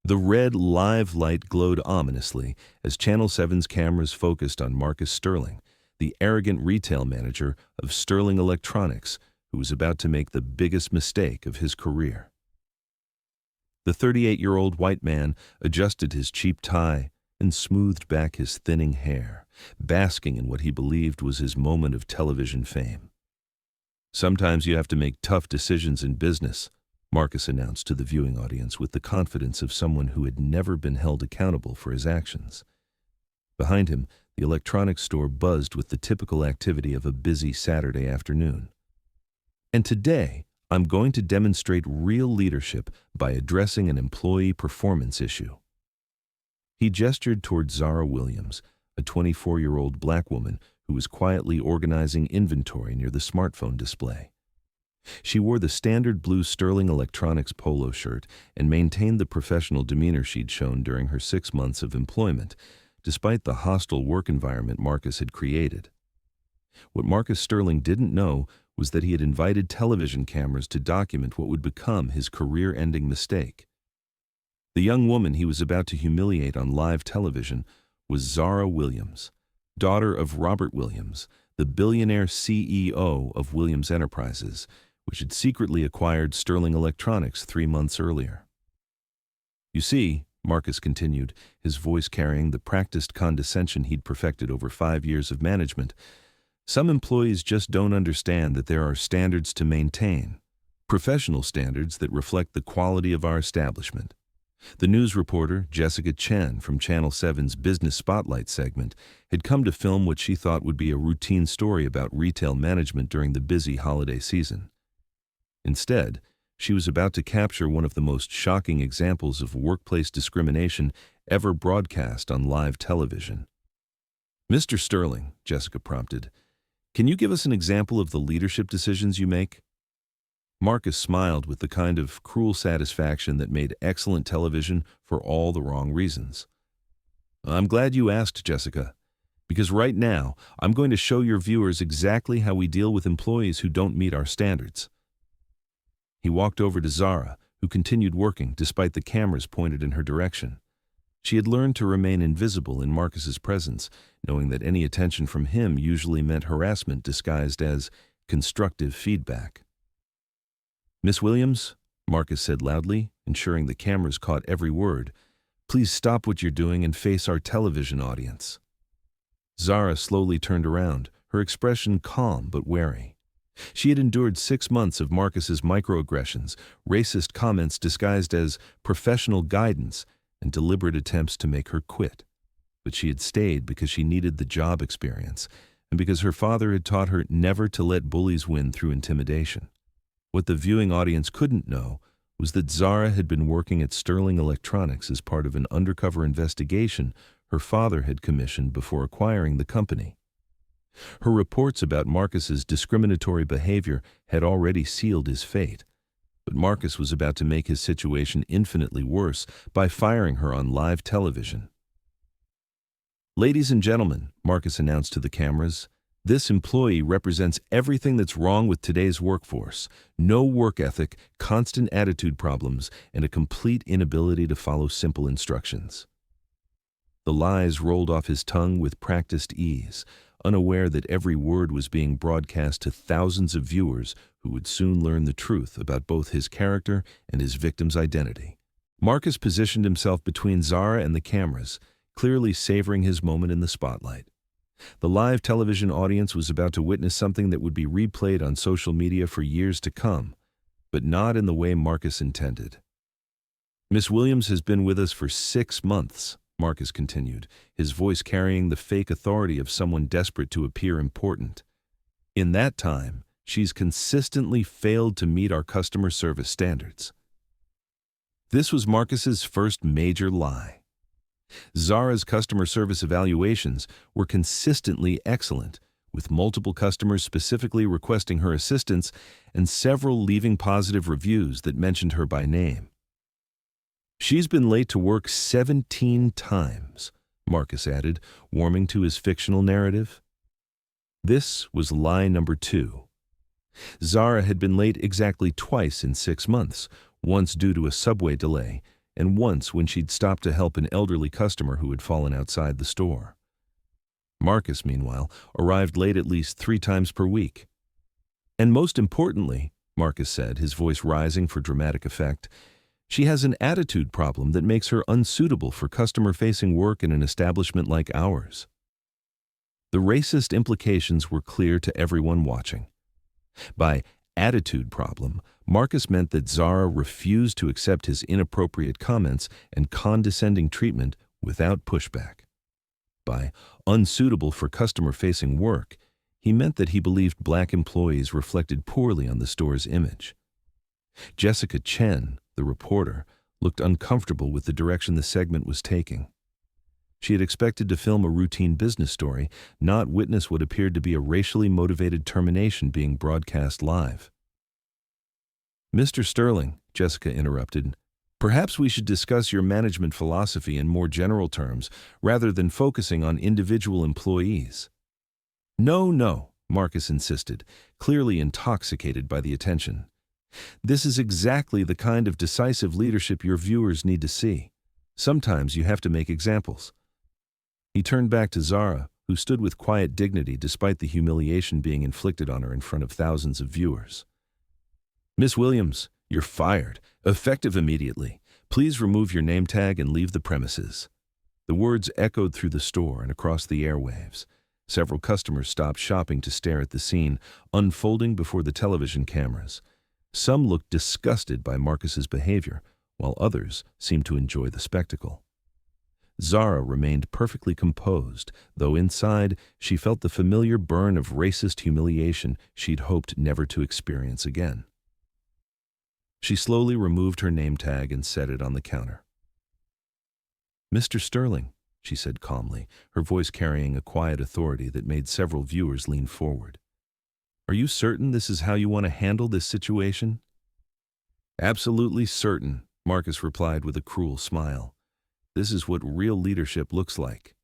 The red live light glowed ominously as Channel 7's cameras focused on Marcus Sterling, the arrogant retail manager of Sterling Electronics, who was about to make the biggest mistake of his career. The 38-year-old white man adjusted his cheap tie and smoothed back his thinning hair, basking in what he believed was his moment of television fame. "Sometimes you have to make tough decisions in business," Marcus announced to the viewing audience with the confidence of someone who had never been held accountable for his actions. Behind him, the electronics store buzzed with the typical activity of a busy Saturday afternoon. "And today, I'm going to demonstrate real leadership by addressing an employee performance issue." He gestured toward Zara Williams, a 24-year-old black woman who was quietly organizing inventory near the smartphone display. She wore the standard blue Sterling Electronics polo shirt and maintained the professional demeanor she'd shown during her 6 months of employment, despite the hostile work environment Marcus had created. What Marcus Sterling didn't know was that he had invited television cameras to document what would become his career-ending mistake. The young woman he was about to humiliate on live television was Zara Williams, daughter of Robert Williams, the billionaire CEO of Williams Enterprises, which had secretly acquired Sterling Electronics 3 months earlier. "You see," Marcus continued, his voice carrying the practiced condescension he'd perfected over 5 years of management, "some employees just don't understand that there are standards to maintain, professional standards that reflect the quality of our establishment." The news reporter, Jessica Chen from Channel 7's Business Spotlight segment, had come to film what she thought would be a routine story about retail management during the busy holiday season. Instead, she was about to capture one of the most shocking examples of workplace discrimination ever broadcast on live television. "Mr. Sterling," Jessica prompted, "can you give us an example of the leadership decisions you make?" Marcus smiled with the kind of cruel satisfaction that made excellent television for all the wrong reasons. "I'm glad you asked, Jessica, because right now I'm going to show your viewers exactly how we deal with employees who don't meet our standards." He walked over to Zara, who continued working despite the cameras pointed in her direction. She had learned to remain invisible in Marcus's presence, knowing that any attention from him usually meant harassment disguised as constructive feedback. "Miss Williams," Marcus said loudly, ensuring the cameras caught every word, "please stop what you're doing and face our television audience." Zara slowly turned around, her expression calm but wary. She had endured 6 months of Marcus's microaggressions, racist comments disguised as professional guidance, and deliberate attempts to make her quit. But she had stayed because she needed the job experience, and because her father had taught her never to let bullies win through intimidation. What the viewing audience couldn't know was that Zara had been working at Sterling Electronics as part of an undercover investigation her father had commissioned before acquiring the company. Her reports about Marcus's discriminatory behavior had already sealed his fate, but Marcus was about to make his situation infinitely worse by firing her on live television. "Ladies and gentlemen," Marcus announced to the cameras, "this employee represents everything that's wrong with today's workforce: no work ethic, constant attitude problems, and a complete inability to follow simple instructions." The lies rolled off his tongue with practiced ease, unaware that every word was being broadcast to thousands of viewers who would soon learn the truth about both his character and his victim's identity. Marcus positioned himself between Zara and the cameras, clearly savoring his moment in the spotlight. The live television audience was about to witness something that would be replayed on social media for years to come, but not in the way Marcus intended. "Miss Williams has been with us for 6 months, Marcus continued, his voice carrying the fake authority of someone desperate to appear important. "In that time, she's consistently failed to meet our customer service standards." This was Marcus's first major lie. Zara's customer service evaluations were consistently excellent, with multiple customers specifically requesting her assistance and several leaving positive reviews that mentioned her by name. "She's been late to work 17 times, Marcus added, warming to his fictional narrative. This was lie number 2. Zara had been late exactly twice in 6 months, once due to a subway delay, and once when she'd stopped to help an elderly customer who had fallen outside the store. Marcus, meanwhile, arrived late at least 3 times per week. And most importantly, Marcus said, his voice rising for dramatic effect, she has an attitude problem that makes her unsuitable for customer-facing work in an establishment like ours. The racist implications were clear to everyone watching. By attitude problem, Marcus meant that Zara refused to accept his inappropriate comments and condescending treatment without pushback. By unsuitable for customer-facing work, he meant that he believed black employees reflected poorly on the store's image. Jessica Chen, the reporter, looked uncomfortable with the direction the segment was taking. She had expected to film a routine business story, not witness what appeared to be a racially motivated termination being broadcast live. "Mr. Sterling," Jessica interrupted, "perhaps we should discuss your management philosophy in more general terms, rather than focusing on individual employees." No, Marcus insisted, clearly intoxicated by the attention. "This is exactly the kind of decisive leadership your viewers need to see. Sometimes you have to make examples." He turned back to Zara, who stood with quiet dignity despite the humiliation being inflicted on her in front of thousands of viewers. "Miss Williams, you're fired, effective immediately. Please remove your name tag and leave the premises." The words echoed through the store and across the airwaves. Several customers stopped shopping to stare at the scene unfolding before the television cameras. Some looked disgusted by Marcus's behavior, while others seemed to enjoy the spectacle. Zara remained perfectly composed, though inside she felt the familiar burn of racist humiliation she'd hoped never to experience again. She slowly removed her name tag and set it on the counter. "Mr. Sterling," she said calmly, her voice carrying a quiet authority that made several viewers lean forward. "Are you certain this is how you want to handle this situation?" "Absolutely certain," Marcus replied with a cruel smile. "This is what real leadership looks like."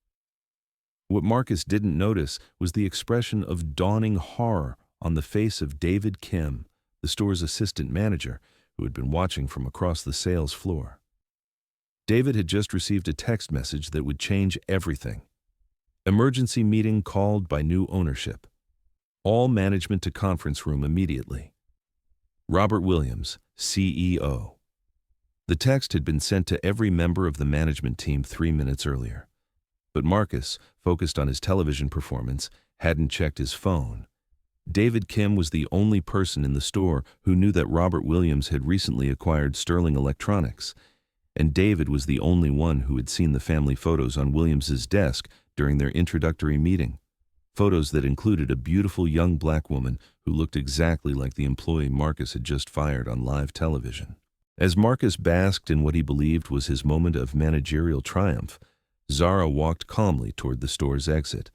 What Marcus didn't notice was the expression of dawning horror on the face of David Kim, the store's assistant manager, who had been watching from across the sales floor. David had just received a text message that would change everything. Emergency meeting called by new ownership. All management to conference room immediately. Robert Williams, CEO. The text had been sent to every member of the management team 3 minutes earlier. But Marcus, focused on his television performance, hadn't checked his phone. David Kim was the only person in the store who knew that Robert Williams had recently acquired Sterling Electronics, and David was the only one who had seen the family photos on Williams's desk during their introductory meeting. Photos that included a beautiful young black woman who looked exactly like the employee Marcus had just fired on live television. As Marcus basked in what he believed was his moment of managerial triumph, Zara walked calmly toward the store's exit.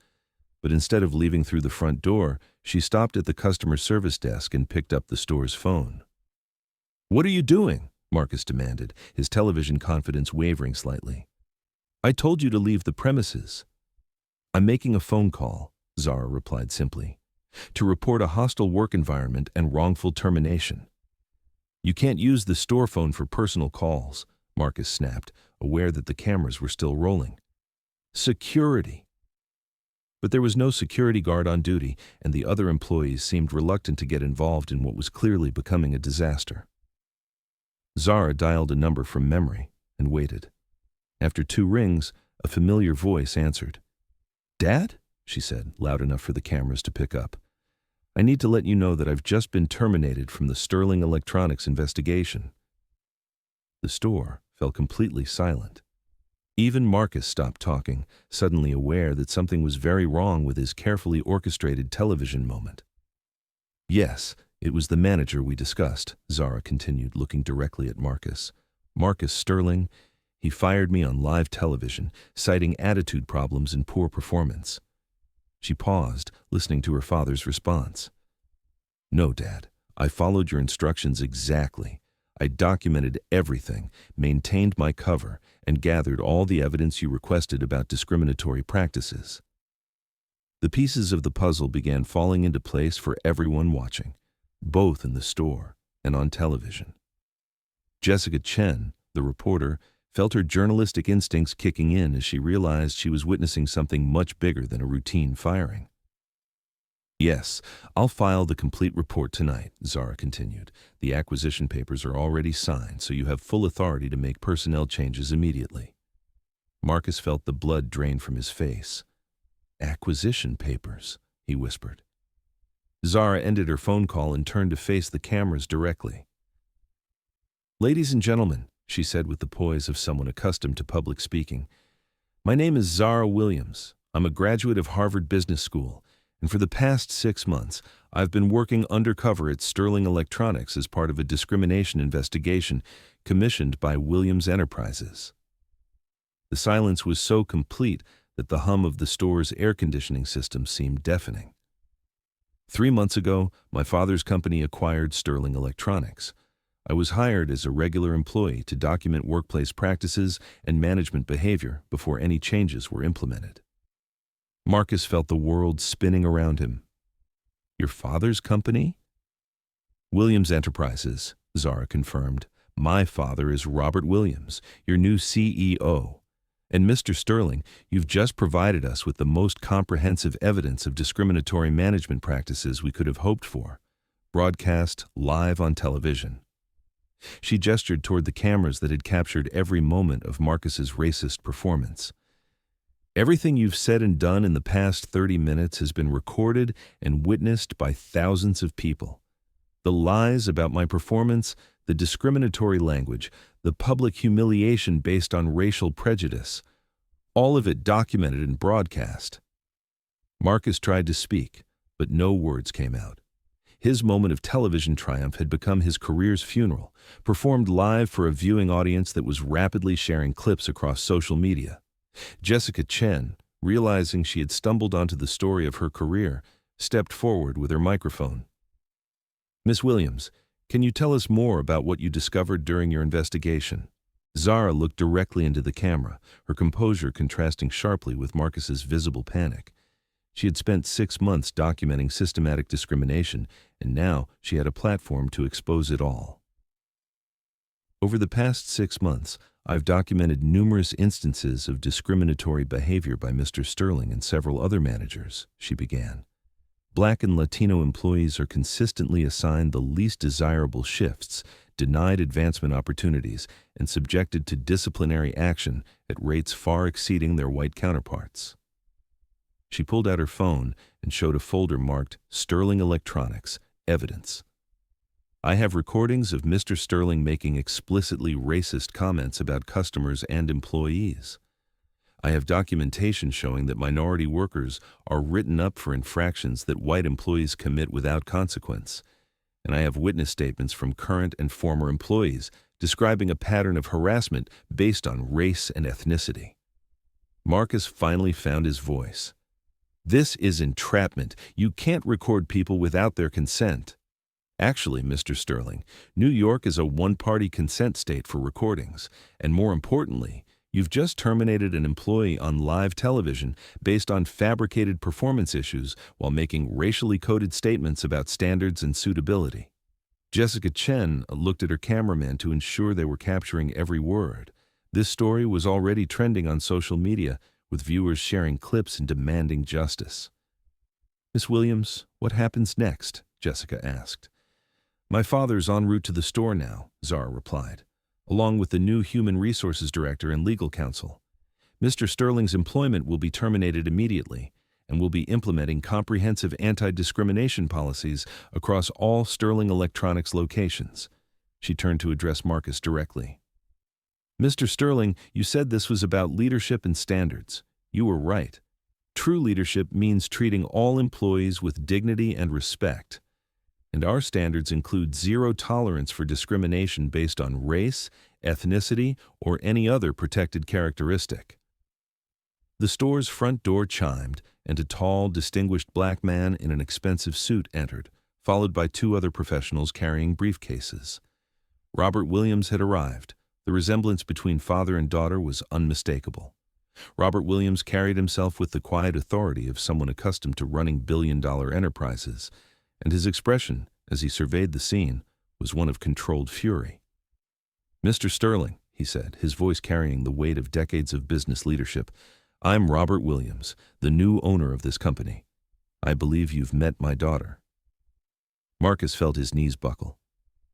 But instead of leaving through the front door, she stopped at the customer service desk and picked up the store's phone. "What are you doing?" Marcus demanded, his television confidence wavering slightly. "I told you to leave the premises." "I'm making a phone call," Zara replied simply, "to report a hostile work environment and wrongful termination." "You can't use the store phone for personal calls," Marcus snapped, aware that the cameras were still rolling. "Security." But there was no security guard on duty, and the other employees seemed reluctant to get involved in what was clearly becoming a disaster. Zara dialed a number from memory and waited. After 2 rings, a familiar voice answered. "Dad?" she said, loud enough for the cameras to pick up. "I need to let you know that I've just been terminated from the Sterling Electronics investigation." The store fell completely silent. Even Marcus stopped talking, suddenly aware that something was very wrong with his carefully orchestrated television moment. "Yes, it was the manager we discussed," Zara continued, looking directly at Marcus. "Marcus Sterling, he fired me on live television, citing attitude problems and poor performance." She paused, listening to her father's response. "No, Dad, I followed your instructions exactly. I documented everything, maintained my cover, and gathered all the evidence you requested about discriminatory practices." The pieces of the puzzle began falling into place for everyone watching, both in the store and on television. Jessica Chen, The reporter felt her journalistic instincts kicking in as she realized she was witnessing something much bigger than a routine firing. "Yes, I'll file the complete report tonight," Zara continued. "The acquisition papers are already signed, so you have full authority to make personnel changes immediately." Marcus felt the blood drain from his face. "Acquisition papers," he whispered. Zara ended her phone call and turned to face the cameras directly. "Ladies and gentlemen," she said with the poise of someone accustomed to public speaking, "my name is Zara Williams. I'm a graduate of Harvard Business School, and for the past 6 months, I've been working undercover at Sterling Electronics as part of a discrimination investigation commissioned by Williams Enterprises." The silence was so complete that the hum of the store's air conditioning system seemed deafening. "3 months ago, my father's company acquired Sterling Electronics. I was hired as a regular employee to document workplace practices and management behavior before any changes were implemented." Marcus felt the world spinning around him. "Your father's company?" "Williams Enterprises," Zara confirmed. "My father is Robert Williams, your new CEO. And Mr. Sterling, you've just provided us with the most comprehensive evidence of discriminatory management practices we could have hoped for, broadcast live on television." She gestured toward the cameras that had captured every moment of Marcus's racist performance. "Everything you've said and done in the past 30 minutes has been recorded and witnessed by thousands of people. The lies about my performance, the discriminatory language, the public humiliation based on racial prejudice, all of it documented and broadcast." Marcus tried to speak, but no words came out. His moment of television triumph had become his career's funeral, performed live for a viewing audience that was rapidly sharing clips across social media. Jessica Chen, realizing she had stumbled onto the story of her career, stepped forward with her microphone. "Miss Williams, can you tell us more about what you discovered during your investigation?" Zara looked directly into the camera, her composure contrasting sharply with Marcus's visible panic. She had spent 6 months documenting systematic discrimination, and now she had a platform to expose it all. "Over the past 6 months, I've documented numerous instances of discriminatory behavior by Mr. Sterling and several other managers," she began. "Black and Latino employees are consistently assigned the least desirable shifts, denied advancement opportunities, and subjected to disciplinary action at rates far exceeding their white counterparts." She pulled out her phone and showed a folder marked Sterling Electronics, Evidence. "I have recordings of Mr. Sterling making explicitly racist comments about customers and employees. I have documentation showing that minority workers are written up for infractions that white employees commit without consequence. And I have witness statements from current and former employees describing a pattern of harassment based on race and ethnicity." Marcus finally found his voice. "This is entrapment. You can't record people without their consent." "Actually, Mr. Sterling, New York is a one-party consent state for recordings, and more importantly, you've just terminated an employee on live television based on fabricated performance issues while making racially coded statements about standards and suitability." Jessica Chen looked at her cameraman to ensure they were capturing every word. This story was already trending on social media, with viewers sharing clips and demanding justice. "Miss Williams, what happens next?" Jessica asked. "My father's en route to the store now," Zara replied, "along with the new Human Resources Director and legal counsel. Mr. Sterling's employment will be terminated immediately, and we'll be implementing comprehensive anti-discrimination policies across all Sterling Electronics locations." She turned to address Marcus directly. "Mr. Sterling, you said this was about leadership and standards. You were right. True leadership means treating all employees with dignity and respect. And our standards include zero tolerance for discrimination based on race, ethnicity, or any other protected characteristic." The store's front door chimed, and a tall, distinguished black man in an expensive suit entered, followed by 2 other professionals carrying briefcases. Robert Williams had arrived. The resemblance between father and daughter was unmistakable. Robert Williams carried himself with the quiet authority of someone accustomed to running billion-dollar enterprises, and his expression, as he surveyed the scene, was one of controlled fury. "Mr. Sterling," he said, his voice carrying the weight of decades of business leadership. "I'm Robert Williams, the new owner of this company. I believe you've met my daughter." Marcus felt his knees buckle.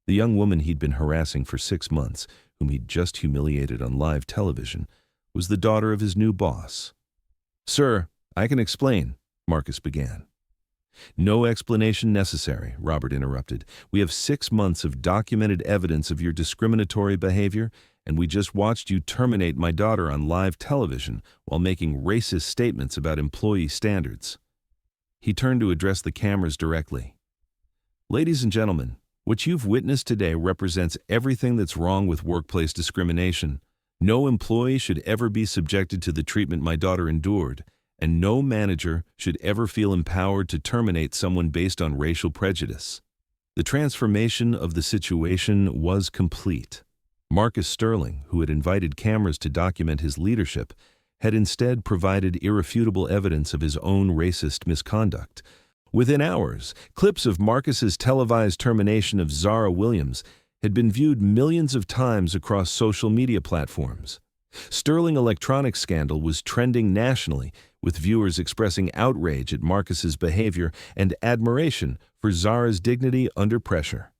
The young woman he'd been harassing for 6 months, whom he'd just humiliated on live television, was the daughter of his new boss. "Sir, I can explain," Marcus began. "No explanation necessary," Robert interrupted. "We have 6 months of documented evidence of your discriminatory behavior, and we just watched you terminate my daughter on live television while making racist statements about employee standards." He turned to address the cameras directly. "Ladies and gentlemen, what you've witnessed today represents everything that's wrong with workplace discrimination. No employee should ever be subjected to the treatment my daughter endured, and no manager should ever feel empowered to terminate someone based on racial prejudice." The transformation of the situation was complete. Marcus Sterling, who had invited cameras to document his leadership, had instead provided irrefutable evidence of his own racist misconduct. Within hours, clips of Marcus's televised termination of Zara Williams had been viewed millions of times across social media platforms. Sterling Electronics scandal was trending nationally, with viewers expressing outrage at Marcus's behavior and admiration for Zara's dignity under pressure.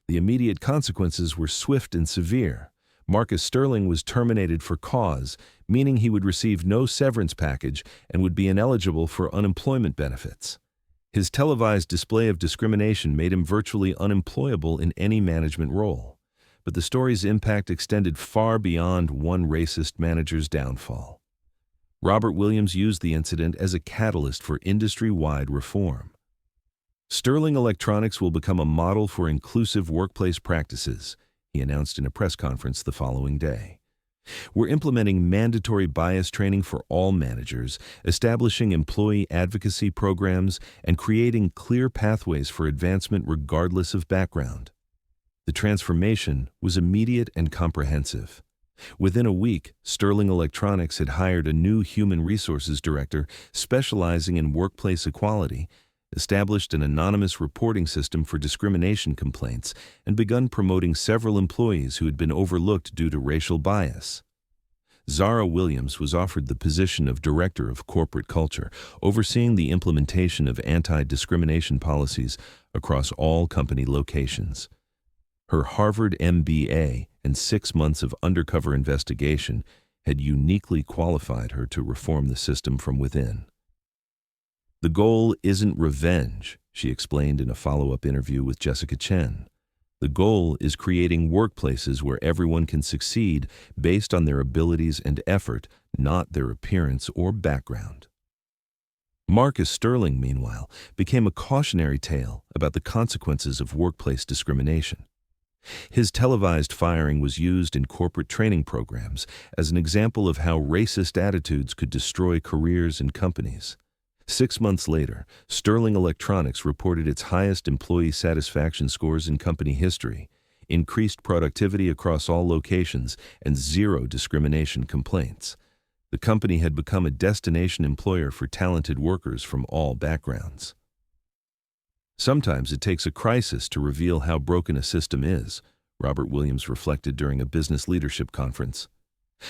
The immediate consequences were swift and severe. Marcus Sterling was terminated for cause, meaning he would receive no severance package and would be ineligible for unemployment benefits. His televised display of discrimination made him virtually unemployable in any management role. But the story's impact extended far beyond one racist manager's downfall. Robert Williams used the incident as a catalyst for industry-wide reform. "Sterling Electronics will become a model for inclusive workplace practices," he announced in a press conference the following day. "We're implementing mandatory bias training for all managers, establishing employee advocacy programs, and creating clear pathways for advancement regardless of background." The transformation was immediate and comprehensive. Within a week, Sterling Electronics had hired a new human resources director specializing in workplace equality, established an anonymous reporting system for discrimination complaints, and begun promoting several employees who had been overlooked due to racial bias. Zara Williams was offered the position of Director of Corporate Culture, overseeing the implementation of anti-discrimination policies across all company locations. Her Harvard MBA and 6 months of undercover investigation had uniquely qualified her to reform the system from within. "The goal isn't revenge," she explained in a follow-up interview with Jessica Chen. "The goal is creating workplaces where everyone can succeed based on their abilities and effort, not their appearance or background." Marcus Sterling, meanwhile, became a cautionary tale about the consequences of workplace discrimination. His televised firing was used in corporate training programs as an example of how racist attitudes could destroy careers and companies. 6 months later, Sterling Electronics reported its highest employee satisfaction scores in company history, increased productivity across all locations, and 0 discrimination complaints. The company had become a destination employer for talented workers from all backgrounds. "Sometimes it takes a crisis to reveal how broken a system is," Robert Williams reflected during a business leadership conference.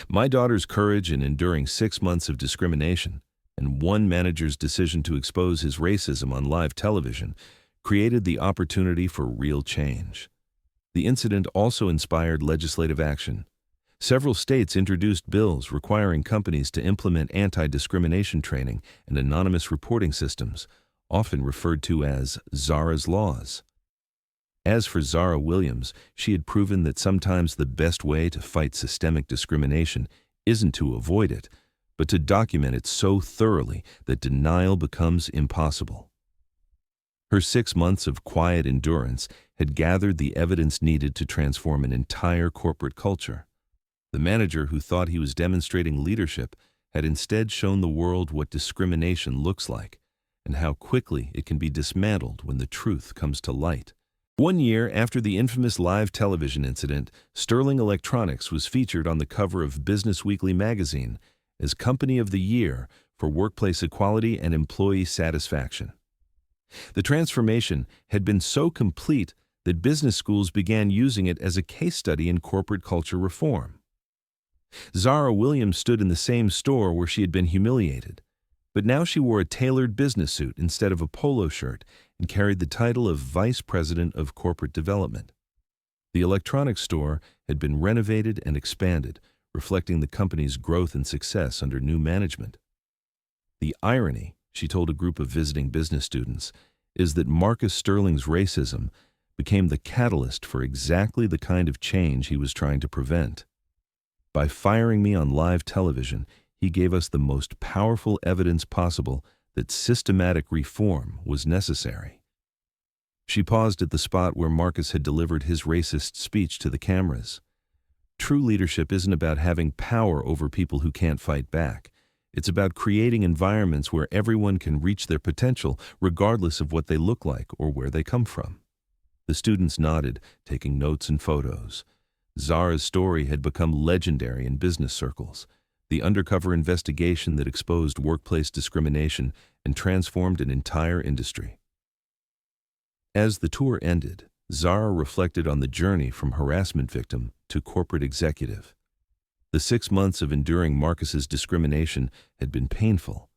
"My daughter's courage in enduring 6 months of discrimination and one manager's decision to expose his racism on live television created the opportunity for real change." The incident also inspired legislative action. Several states introduced bills requiring companies to implement anti-discrimination training and anonymous reporting systems, often referred to as Zara's Laws. As for Zara Williams, she had proven that sometimes the best way to fight systemic discrimination isn't to avoid it, but to document it so thoroughly that denial becomes impossible. Her 6 months of quiet endurance had gathered the evidence needed to transform an entire corporate culture. The manager who thought he was demonstrating leadership had instead shown the world what discrimination looks like and how quickly it can be dismantled when the truth comes to light. 1 year after the infamous live television incident, Sterling Electronics was featured on the cover of Business Weekly magazine as Company of the Year for workplace equality and employee satisfaction. The transformation had been so complete that business schools began using it as a case study in corporate culture reform. Zara Williams stood in the same store where she had been humiliated, but now she wore a tailored business suit instead of a polo shirt and carried the title of Vice President of Corporate Development. The electronics store had been renovated and expanded, reflecting the company's growth and success under new management. The irony, she told a group of visiting business students, is that Marcus Sterling's racism became the catalyst for exactly the kind of change he was trying to prevent. By firing me on live television, he gave us the most powerful evidence possible that systematic reform was necessary. She paused at the spot where Marcus had delivered his racist speech to the cameras. True leadership isn't about having power over people who can't fight back. It's about creating environments where everyone can reach their potential regardless of what they look like or where they come from. The students nodded, taking notes and photos. Zara's story had become legendary in business circles. The undercover investigation that exposed workplace discrimination and transformed an entire industry. As the tour ended, Zara reflected on the journey from harassment victim to corporate executive. The 6 months of enduring Marcus's discrimination had been painful,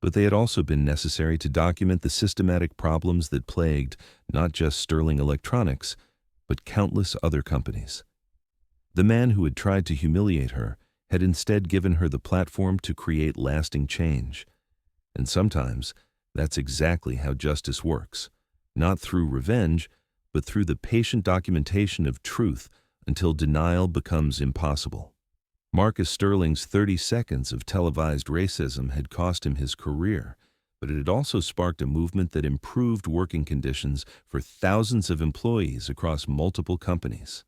but they had also been necessary to document the systematic problems that plagued not just Sterling Electronics, but countless other companies. The man who had tried to humiliate her had instead given her the platform to create lasting change. And sometimes, that's exactly how justice works, not through revenge, but through the patient documentation of truth until denial becomes impossible. Marcus Sterling's 30 seconds of televised racism had cost him his career, but it had also sparked a movement that improved working conditions for thousands of employees across multiple companies.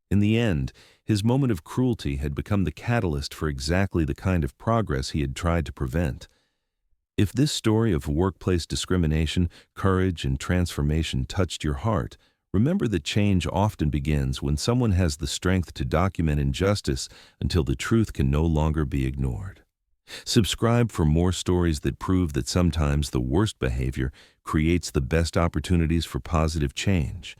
In the end, his moment of cruelty had become the catalyst for exactly the kind of progress he had tried to prevent. If this story of workplace discrimination, courage, and transformation touched your heart, remember that change often begins when someone has the strength to document injustice until the truth can no longer be ignored. Subscribe for more stories that prove that sometimes the worst behavior creates the best opportunities for positive change.